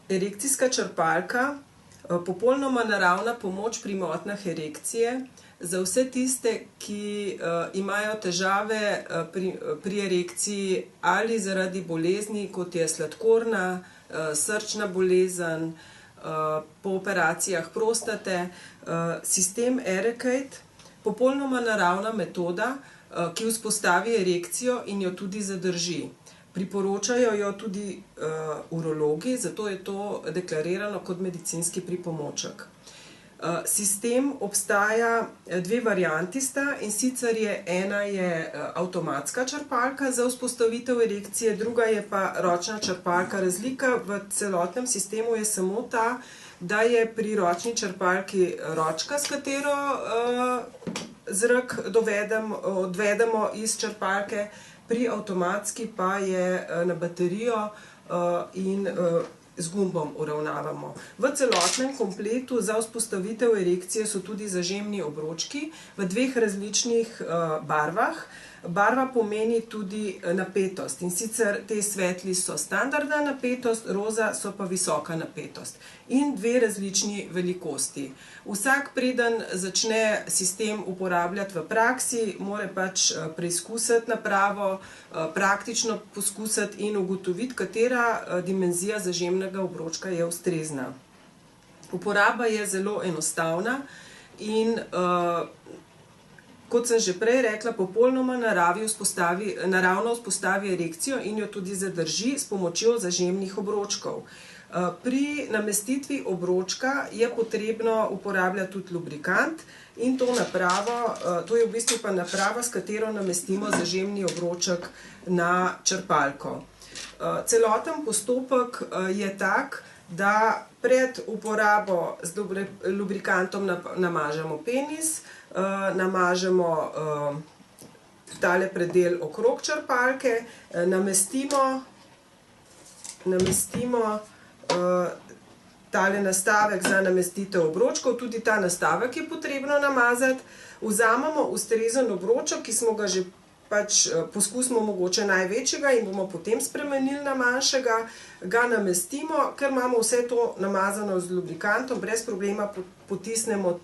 Erekcijska črpalka, popolnoma naravna pomoč pri motnjah erekcije za vse tiste, ki imajo težave pri erekciji ali zaradi bolezni, kot je sladkorna, srčna bolezen, po operacijah prostate. Sistem Erekate, popolnoma naravna metoda, ki vzpostavi erekcijo in jo tudi zadrži. Priporočajo jo tudi urologi, zato je to deklarirano kot medicinski pripomoček. Sistem obstaja, dve varianti sta, in sicer ena je avtomatska črpalka za vzpostavitev erekcije, druga je pa ročna črpalka. Razlika v celotnem sistemu je samo ta, da je pri ročni črpalki ročka, s katero zrak odvedemo iz črpalke, pri avtomatski pa je na baterijo in z gumbom uravnavamo. V celotnem kompletu za vzpostavitev erekcije so tudi zažemni obročki v dveh različnih barvah. Barva pomeni tudi napetost, in sicer te svetli so standardna napetost, roza so pa visoka napetost. In dve različni velikosti. Vsak, preden začne sistem uporabljati v praksi, mora pač preizkusiti napravo, praktično poskusiti in ugotoviti, katera dimenzija zažemnega obročka je ustrezna. Uporaba je zelo enostavna in kot sem že prej rekla, popolnoma naravno vzpostavi erekcijo in jo tudi zadrži s pomočjo zažemnih obročkov. Pri namestitvi obročka je potrebno uporabljati tudi lubrikant in to napravo, to je v bistvu pa naprava, s katero namestimo zažemni obroček na črpalko. Celoten postopek je tak, da pred uporabo z lubrikantom namažemo penis, namažemo tale predel okrog črpalke, namestimo tale nastavek za namestitev obročkov, tudi ta nastavek je potrebno namazati, vzamemo ustrezen obroček, ki smo ga že poskusimo mogoče največjega in bomo potem spremenili na manjšega, ga namestimo, ker imamo vse to namazano z lubrikantom, brez problema potisnemo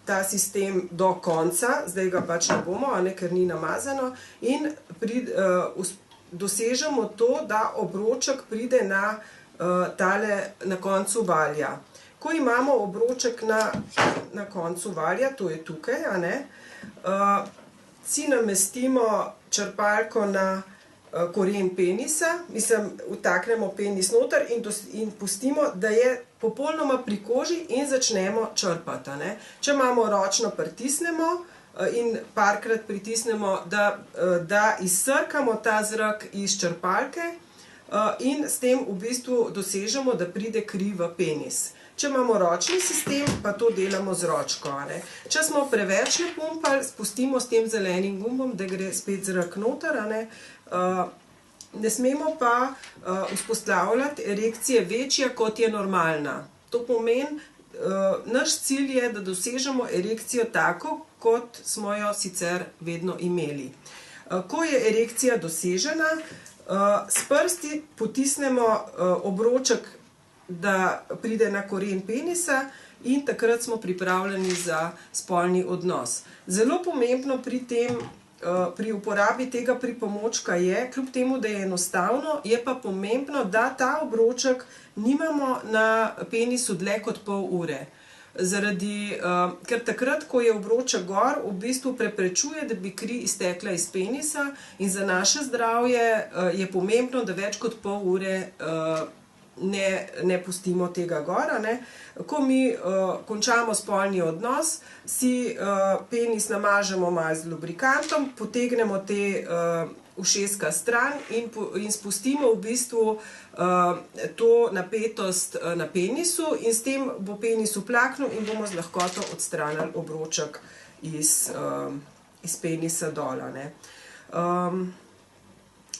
ta sistem do konca, zdaj ga pač ne bomo, ker ni namazano, in dosežemo to, da obroček pride na koncu valja. Ko imamo obroček na koncu valja, to je tukaj, si namestimo črpalko na koren penisa, vtaknemo penis noter in pustimo, da je popolnoma pri koži in začnemo črpati. Če imamo ročno, pritisnemo in parkrat pritisnemo, da izsrkamo ta zrak iz črpalke in s tem v bistvu dosežemo, da pride kri v penis. Če imamo ročni sistem, pa to delamo z ročko. Če smo preveč napumpali, spustimo s tem zelenim gumbom, da gre spet zrak noter. Ne smemo pa vzpostavljati erekcije večje, kot je normalna. To pomeni, naš cilj je, da dosežemo erekcijo tako, kot smo jo sicer vedno imeli. Ko je erekcija dosežena, s prsti potisnemo obroček, da pride na koren penisa in takrat smo pripravljeni za spolni odnos. Zelo pomembno pri uporabi tega pripomočka je, kljub temu, da je enostavno, je pa pomembno, da ta obroček nimamo na penisu dlje kot pol ure. Ker takrat, ko je obroček gor, v bistvu preprečuje, da bi kri iztekla iz penisa, in za naše zdravje je pomembno, da več kot pol ure ne pustimo tega gor. Ko mi končamo spolni odnos, si penis namažemo malo z lubrikantom, potegnemo te ušeska stran in spustimo v bistvu to napetost na penisu in s tem bo penis uplaknil in bomo z lahkoto odstranili obroček iz penisa dol.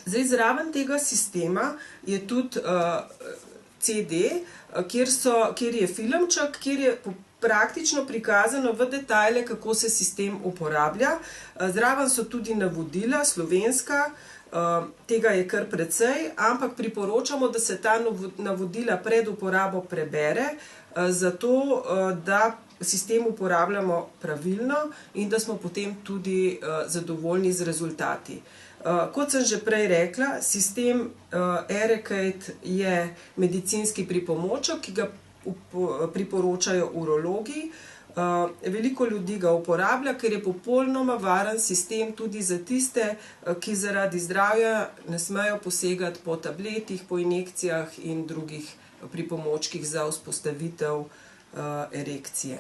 Zdaj, zraven tega sistema je tudi CD, kjer je filmček, kjer je praktično prikazano v detajle, kako se sistem uporablja. Zraven so tudi navodila, slovenska, Tega je kar precej, ampak priporočamo, da se ta navodila pred uporabo prebere, zato da sistem uporabljamo pravilno in da smo potem tudi zadovoljni z rezultati. Kot sem že prej rekla, sistem Airacate je medicinski pripomoček, ki ga priporočajo urologi. Veliko ljudi ga uporablja, ker je popolnoma varen sistem tudi za tiste, ki zaradi zdravja ne smejo posegati po tabletih, po injekcijah in drugih pripomočkih za vzpostavitev erekcije.